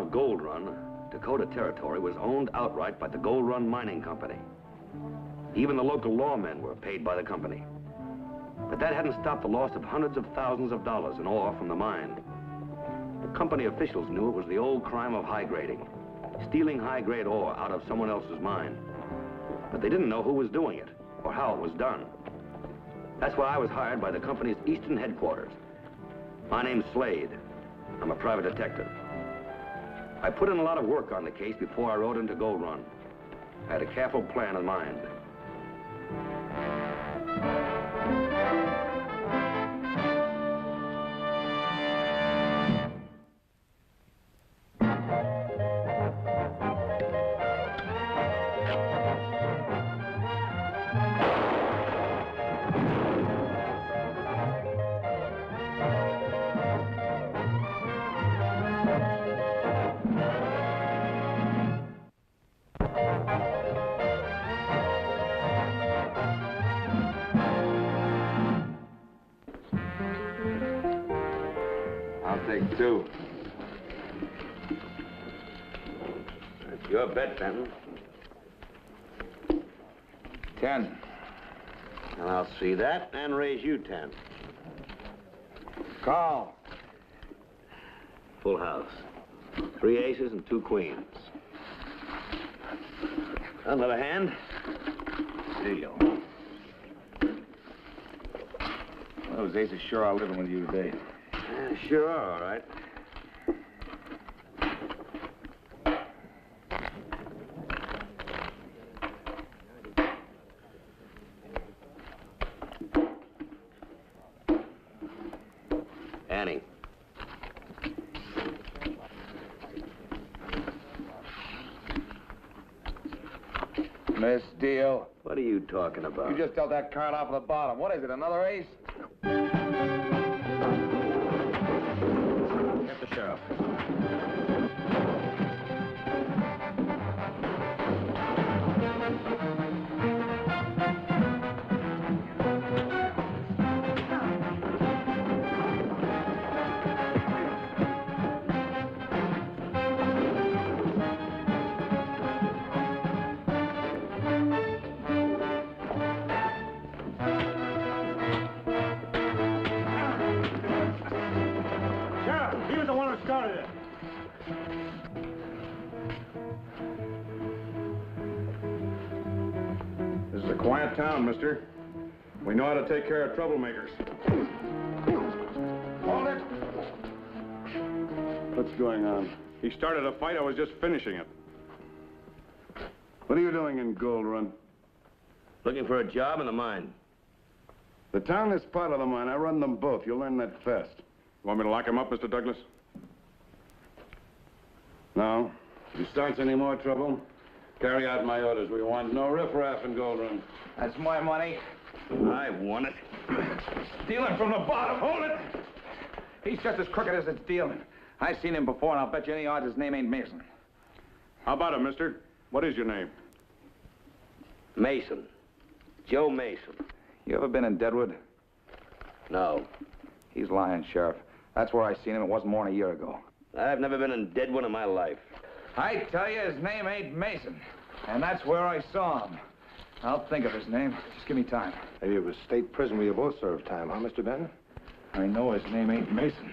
of Gold Run, Dakota Territory was owned outright by the Gold Run Mining Company. Even the local lawmen were paid by the company. But that hadn't stopped the loss of hundreds of thousands of dollars in ore from the mine. The company officials knew it was the old crime of high grading, stealing high-grade ore out of someone else's mine. But they didn't know who was doing it or how it was done. That's why I was hired by the company's eastern headquarters. My name's Slade. I'm a private detective. I put in a lot of work on the case before I rode into Gold Run. I had a careful plan in mind. Take two. That's your bet, Benton. 10. And I'll see that and raise you 10. Call. Full house. 3 aces and 2 queens. On the other hand, deal. Those aces sure are living with you today. Sure are, all right. Annie. Miss Deal. What are you talking about? You just dealt that card off of the bottom. What is it, another ace? Get the sheriff. This is a quiet town, mister. We know how to take care of troublemakers. Hold it! What's going on? He started a fight. I was just finishing it. What are you doing in Gold Run? Looking for a job in the mine. The town is part of the mine. I run them both. You'll learn that fast. Want me to lock him up, Mr. Douglas? No. If he starts any more trouble, carry out my orders. We want no riffraff in Gold Run. That's my money. I want it. Stealing from the bottom. Hold it! He's just as crooked as it's dealing. I've seen him before, and I'll bet you any odds his name ain't Mason. How about it, mister? What is your name? Mason. Joe Mason. You ever been in Deadwood? No. He's lying, Sheriff. That's where I seen him. It wasn't more than a year ago. I've never been in Deadwood in my life. I tell you, his name ain't Mason. And that's where I saw him. I'll think of his name. Just give me time. Maybe it was state prison where you both served time, huh, Mr. Benton? I know his name ain't Mason.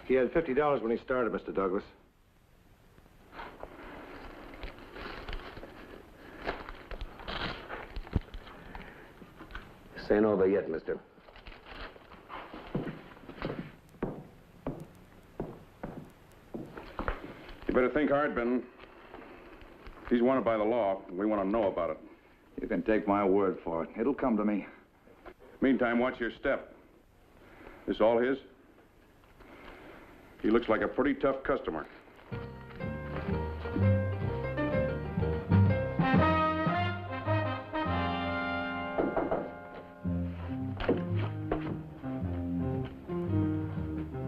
He had $50 when he started, Mr. Douglas. This ain't over yet, mister. You better think hard, Benton. He's wanted by the law. We want to know about it. You can take my word for it. It'll come to me. Meantime, watch your step. This all his? He looks like a pretty tough customer.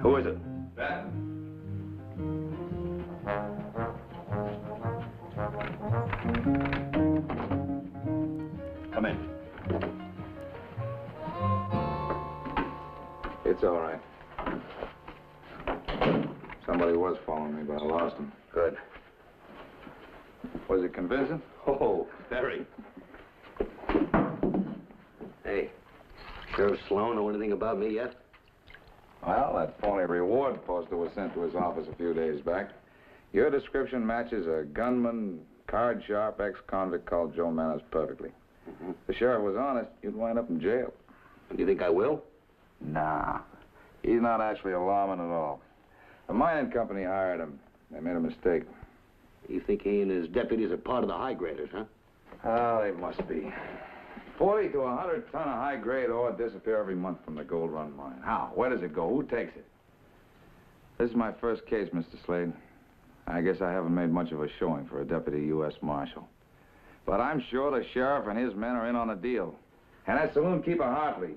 Who is it? Ben. Come in. It's all right. Some Somebody was following me, but I lost him. Good. Was it convincing? Oh, very. Hey, Sheriff Sloan know anything about me yet? Well, that phony reward poster was sent to his office a few days back. Your description matches a gunman, card-sharp ex-convict called Joe Manners perfectly. If the sheriff was honest, you'd wind up in jail. Do you think I will? Nah. He's not actually a lawman at all. The mining company hired him. They made a mistake. You think he and his deputies are part of the high graders, huh? Oh, they must be. 40 to 100 ton of high-grade ore disappear every month from the Gold Run mine. How? Where does it go? Who takes it? This is my first case, Mr. Slade. I guess I haven't made much of a showing for a deputy U.S. Marshal. But I'm sure the sheriff and his men are in on the deal. And that saloon keeper Hartley.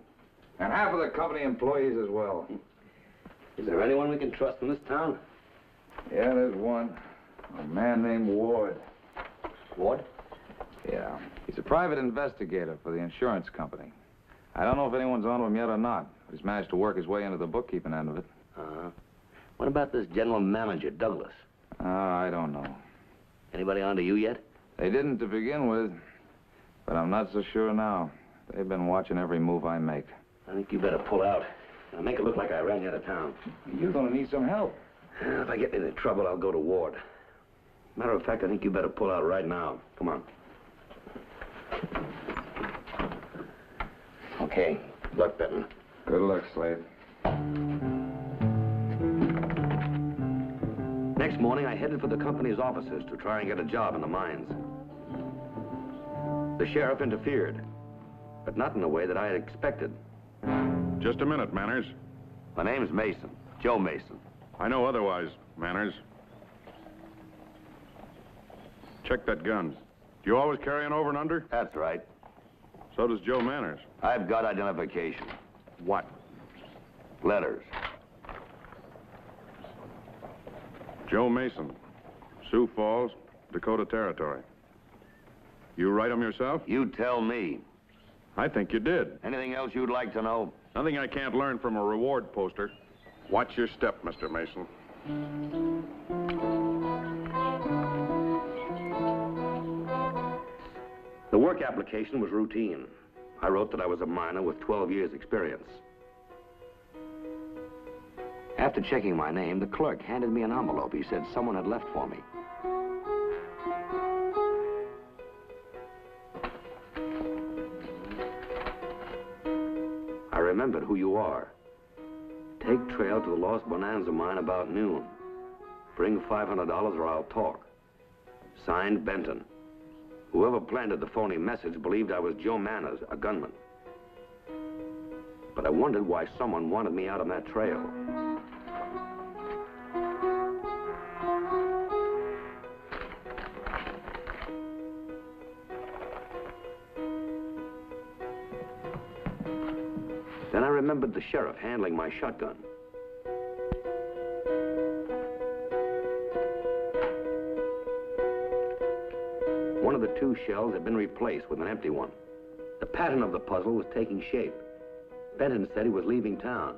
And half of the company employees as well. Is there anyone we can trust in this town? Yeah, there's one. A man named Ward. Ward? Yeah. He's a private investigator for the insurance company. I don't know if anyone's on to him yet or not. He's managed to work his way into the bookkeeping end of it. What about this general manager, Douglas? I don't know. Anybody on to you yet? They didn't to begin with, but I'm not so sure now. They've been watching every move I make. I think you better pull out. I'll make it look like I ran you out of town. You're gonna need some help. If I get into trouble, I'll go to Ward. Matter of fact, I think you better pull out right now. Come on. Okay. Good luck, Benton. Good luck, Slade. Next morning, I headed for the company's offices to try and get a job in the mines. The sheriff interfered, but not in the way that I had expected. Just a minute, Manners. My name's Mason, Joe Mason. I know otherwise, Manners. Check that gun. Do you always carry an over and under? That's right. So does Joe Manners. I've got identification. What? Letters. Joe Mason, Sioux Falls, Dakota Territory. You write them yourself? You tell me. I think you did. Anything else you'd like to know? Nothing I can't learn from a reward poster. Watch your step, Mr. Mason. The work application was routine. I wrote that I was a miner with 12 years' experience. After checking my name, the clerk handed me an envelope he said someone had left for me. I remembered who you are. Take trail to the Lost Bonanza mine about noon. Bring $500 or I'll talk. Signed, Benton. Whoever planted the phony message believed I was Joe Manners, a gunman. But I wondered why someone wanted me out on that trail. Then I remembered the sheriff handling my shotgun. One of the two shells had been replaced with an empty one. The pattern of the puzzle was taking shape. Benton said he was leaving town.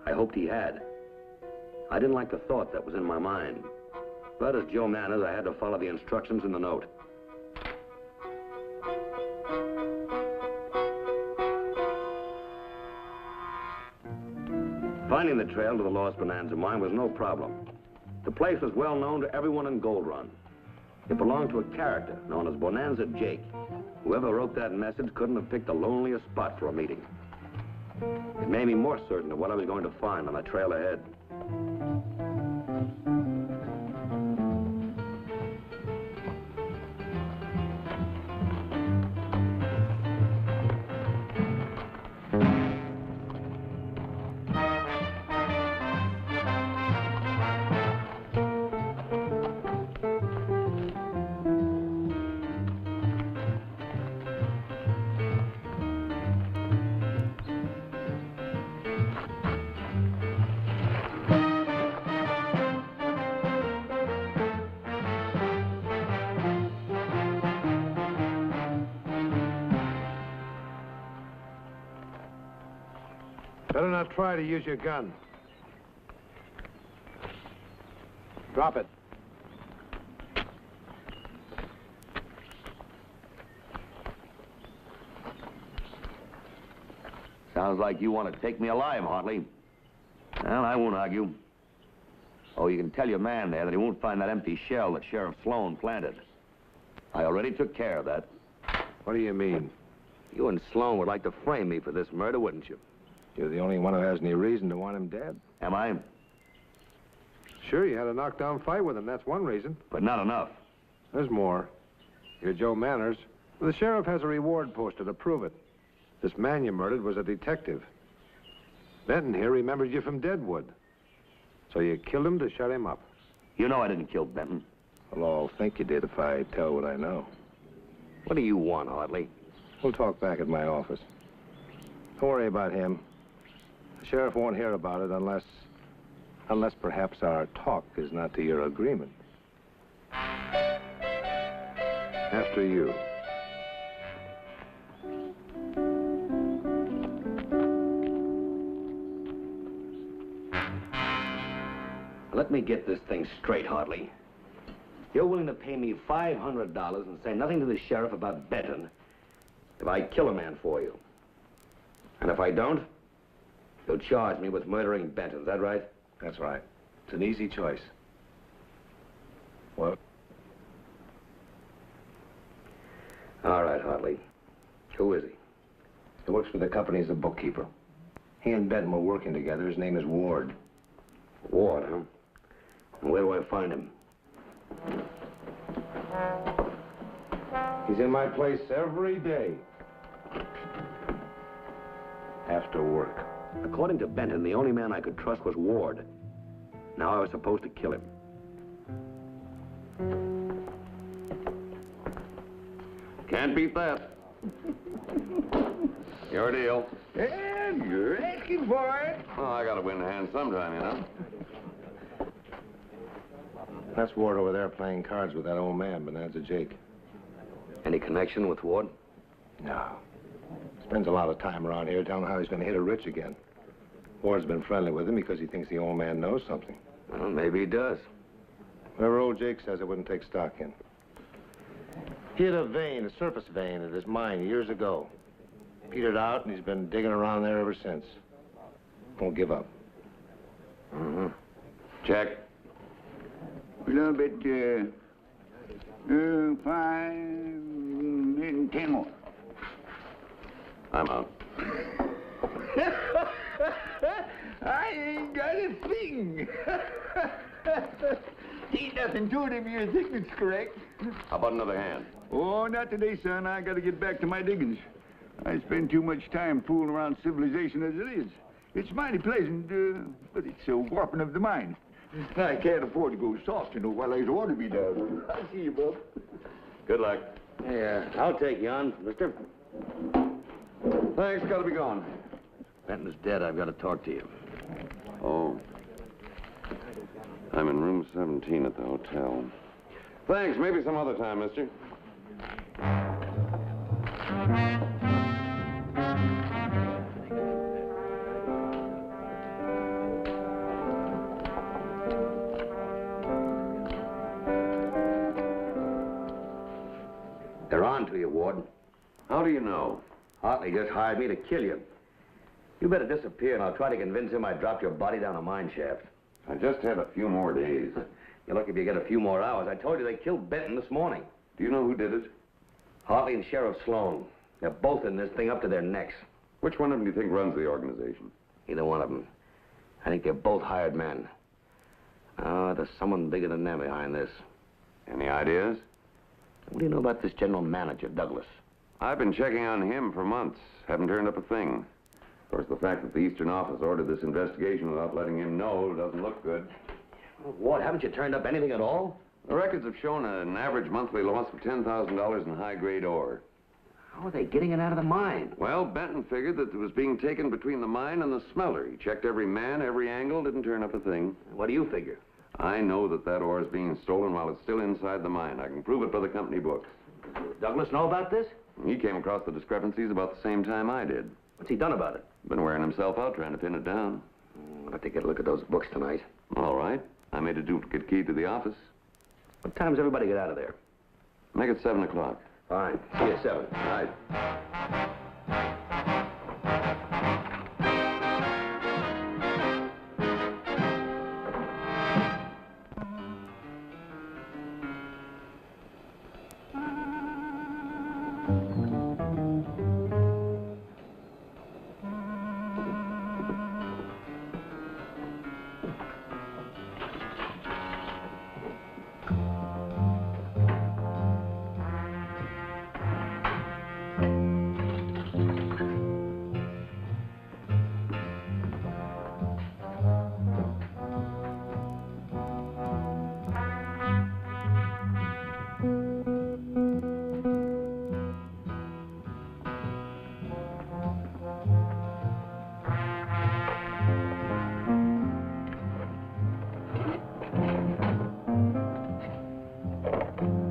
I hoped he had. I didn't like the thought that was in my mind. But as Joe Manners, I had to follow the instructions in the note. Finding the trail to the Lost Bonanza mine was no problem. The place was well known to everyone in Gold Run. It belonged to a character known as Bonanza Jake. Whoever wrote that message couldn't have picked the loneliest spot for a meeting. It made me more certain of what I was going to find on the trail ahead. Better not try to use your gun. Drop it. Sounds like you want to take me alive, Hartley. Well, I won't argue. Oh, you can tell your man there that he won't find that empty shell that Sheriff Sloan planted. I already took care of that. What do you mean? You and Sloan would like to frame me for this murder, wouldn't you? You're the only one who has any reason to want him dead. Am I? Sure, you had a knockdown fight with him. That's one reason. But not enough. There's more. You're Joe Manners. The sheriff has a reward poster to prove it. This man you murdered was a detective. Benton here remembered you from Deadwood. So you killed him to shut him up. You know I didn't kill Benton. Well, I'll think you did if I tell what I know. What do you want, Hartley? We'll talk back at my office. Don't worry about him. The sheriff won't hear about it unless perhaps our talk is not to your agreement. After you. Let me get this thing straight, Hartley. You're willing to pay me $500 and say nothing to the sheriff about Benton if I kill a man for you. And if I don't, you'll charge me with murdering Benton. Is that right? That's right. It's an easy choice. What? All right, Hartley. Who is he? He works for the company as a bookkeeper. He and Benton were working together. His name is Ward. Ward, huh? And where do I find him? He's in my place every day. After work. According to Benton, the only man I could trust was Ward. Now I was supposed to kill him. Can't beat that. Your deal. And you're asking for it. Oh, I gotta win the hand sometime, you know. That's Ward over there playing cards with that old man, Bonanza Jake. Any connection with Ward? No. Spends a lot of time around here telling how he's going to hit it rich again. Ward's been friendly with him because he thinks the old man knows something. Well, maybe he does. Whatever old Jake says, I wouldn't take stock in. He had a vein, a surface vein, at his mine years ago. Petered out, and he's been digging around there ever since. Won't give up. Mm-hmm. Check. A little bit, 5 and 10 more. I'm out. I ain't got a thing. Ain't nothing to it if your thickness correct. How about another hand? Oh, not today, son. I gotta get back to my diggings. I spend too much time fooling around civilization as it is. It's mighty pleasant, but it's a warping of the mind. I can't afford to go soft, while there's ought to be done. I see you, bub. Good luck. Yeah, I'll take you on, mister. Thanks, gotta be gone. Benton's dead. I've got to talk to you. Oh. I'm in room 17 at the hotel. Thanks, maybe some other time, mister. They're on to you, Ward. How do you know? Hartley just hired me to kill you. You better disappear, and I'll try to convince him I dropped your body down a mine shaft. I just had a few more days. You're lucky if you get a few more hours. I told you they killed Benton this morning. Do you know who did it? Hartley and Sheriff Sloan. They're both in this thing up to their necks. Which one of them do you think runs the organization? Either one of them. I think they're both hired men. Oh, there's someone bigger than them behind this. Any ideas? What do you know about this general manager, Douglas? I've been checking on him for months. Haven't turned up a thing. Of course, the fact that the Eastern Office ordered this investigation without letting him know doesn't look good. Oh, Ward, haven't you turned up anything at all? The records have shown an average monthly loss of $10,000 in high-grade ore. How are they getting it out of the mine? Well, Benton figured that it was being taken between the mine and the smelter. He checked every man, every angle, didn't turn up a thing. What do you figure? I know that that ore is being stolen while it's still inside the mine. I can prove it by the company books. Douglas know about this? He came across the discrepancies about the same time I did. What's he done about it? Been wearing himself out trying to pin it down. I'll have to get a look at those books tonight. All right. I made a duplicate key to the office. What time does everybody get out of there? Make it 7 o'clock. Fine. See you at 7. All right.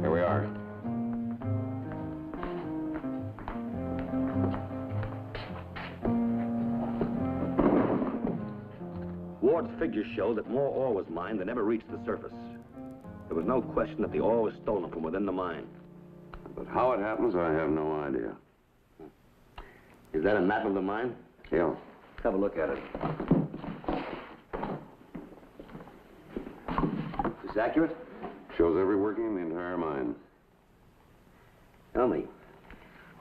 Here we are. Ward's figures show that more ore was mined than ever reached the surface. There was no question that the ore was stolen from within the mine. But how it happens, I have no idea. Is that a map of the mine? Yeah. Have a look at it. Is this accurate? Shows every working in the entire mine. Tell me,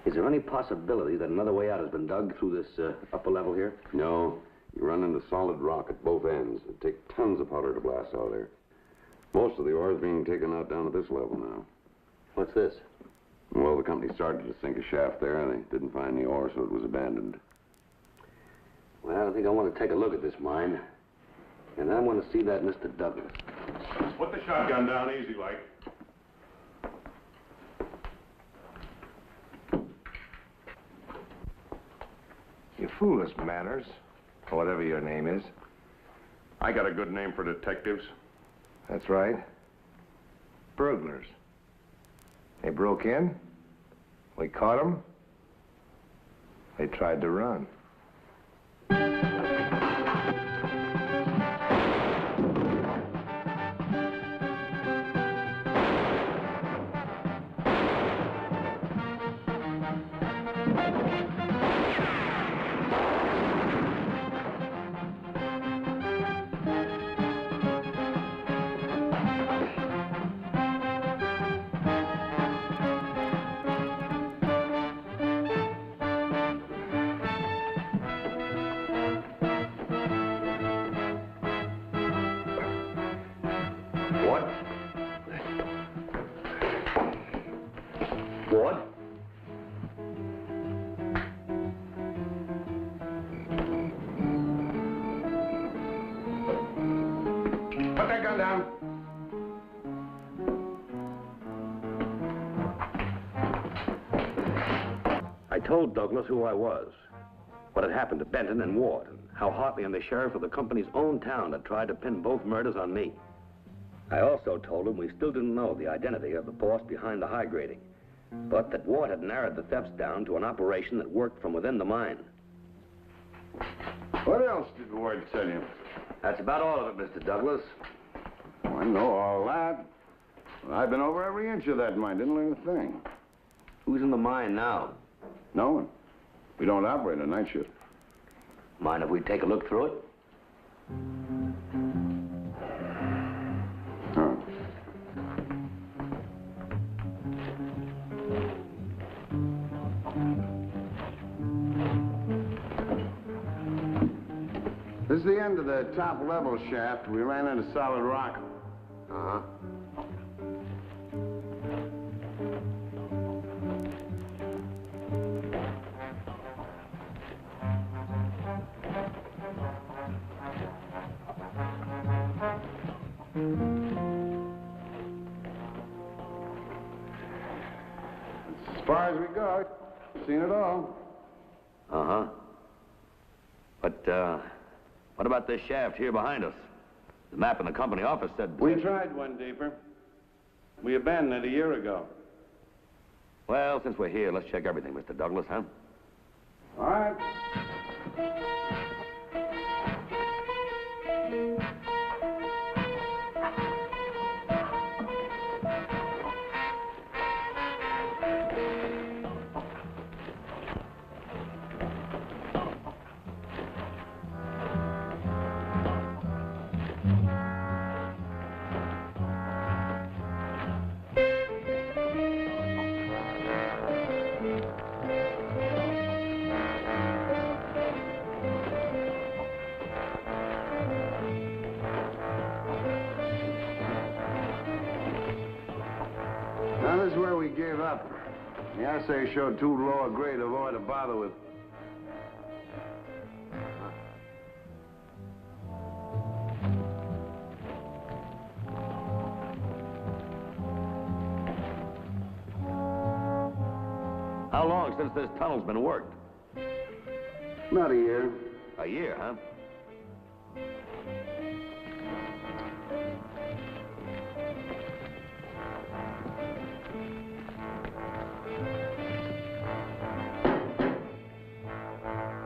is there any possibility that another way out has been dug through this upper level here? No. You run into solid rock at both ends. It'd take tons of powder to blast out of there. Most of the ore is being taken out down at this level now. What's this? Well, the company started to sink a shaft there. They didn't find the ore, so it was abandoned. Well, I think I want to take a look at this mine. And I want to see that Mr. Douglas. Put the shotgun down easy like. You fool us, Manners, or whatever your name is. I got a good name for detectives. That's right. Burglars. They broke in. We caught them. They tried to run. What? Ward? Put that gun down. I told Douglas who I was, what had happened to Benton and Ward, and how Hartley and the sheriff of the company's own town had tried to pin both murders on me. I also told him we still didn't know the identity of the boss behind the high grading, but that Ward had narrowed the thefts down to an operation that worked from within the mine. What else did Ward tell you? That's about all of it, Mr. Douglas. Oh, I know all that. I've been over every inch of that mine. Didn't learn a thing. Who's in the mine now? No one. We don't operate a night shift. Mind if we take a look through it? Huh. This is the end of the top level shaft. We ran into solid rock. Uh-huh. As far as we go, seen it all. Uh-huh. But, what about this shaft here behind us? The map in the company office said... We tried one deeper. We abandoned it a year ago. Well, since we're here, let's check everything, Mr. Douglas, huh? All right. gave up. The assay showed too low a grade of ore to bother with. How long since this tunnel's been worked? About a year. A year, huh?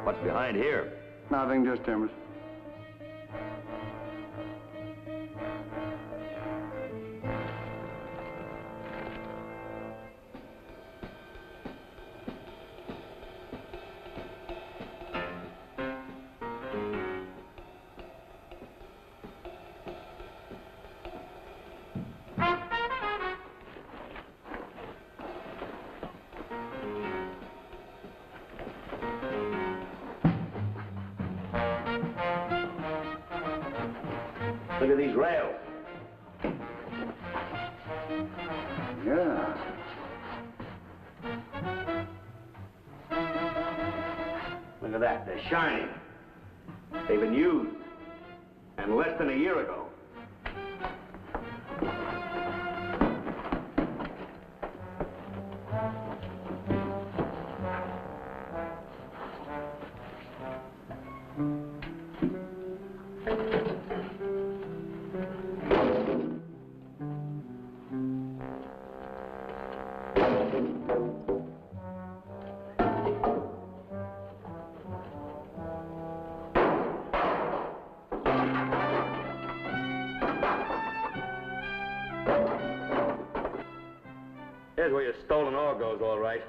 What's behind here? Nothing, just timbers. Look at these rails. Yeah. Look at that, they're shining. They've been used, and less than a year ago. Here's where your stolen ore goes, all right.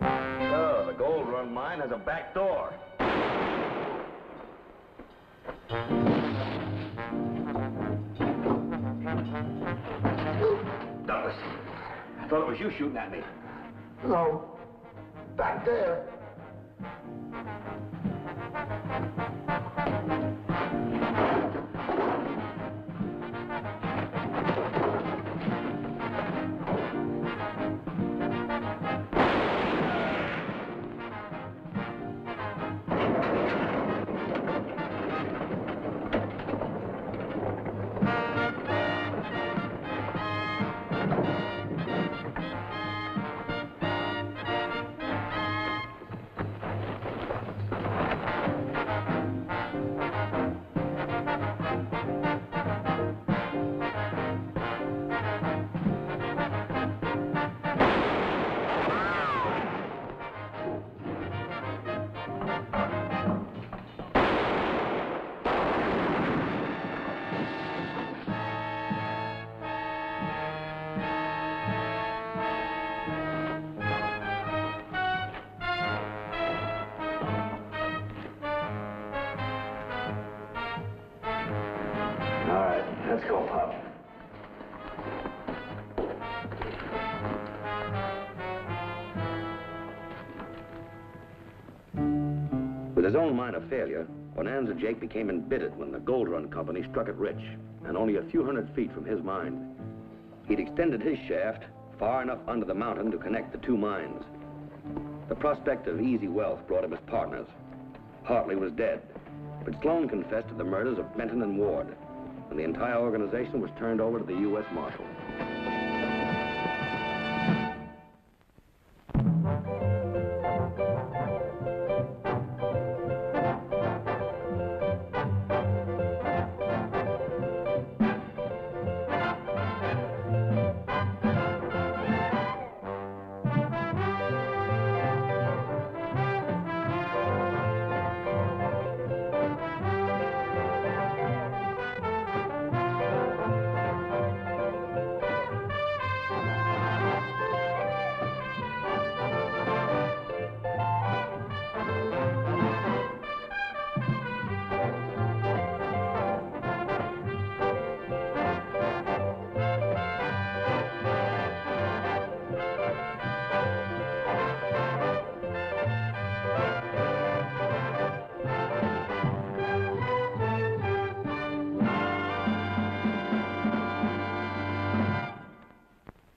Oh, the Gold Run mine has a back door. Douglas, I thought it was you shooting at me. No. Back there. All right, let's go, Pop. With his own mine a failure, Bonanza Jake became embittered when the Gold Run Company struck it rich, and only a few hundred feet from his mine. He'd extended his shaft far enough under the mountain to connect the two mines. The prospect of easy wealth brought him as partners. Hartley was dead, but Sloan confessed to the murders of Benton and Ward, and the entire organization was turned over to the U.S. Marshal.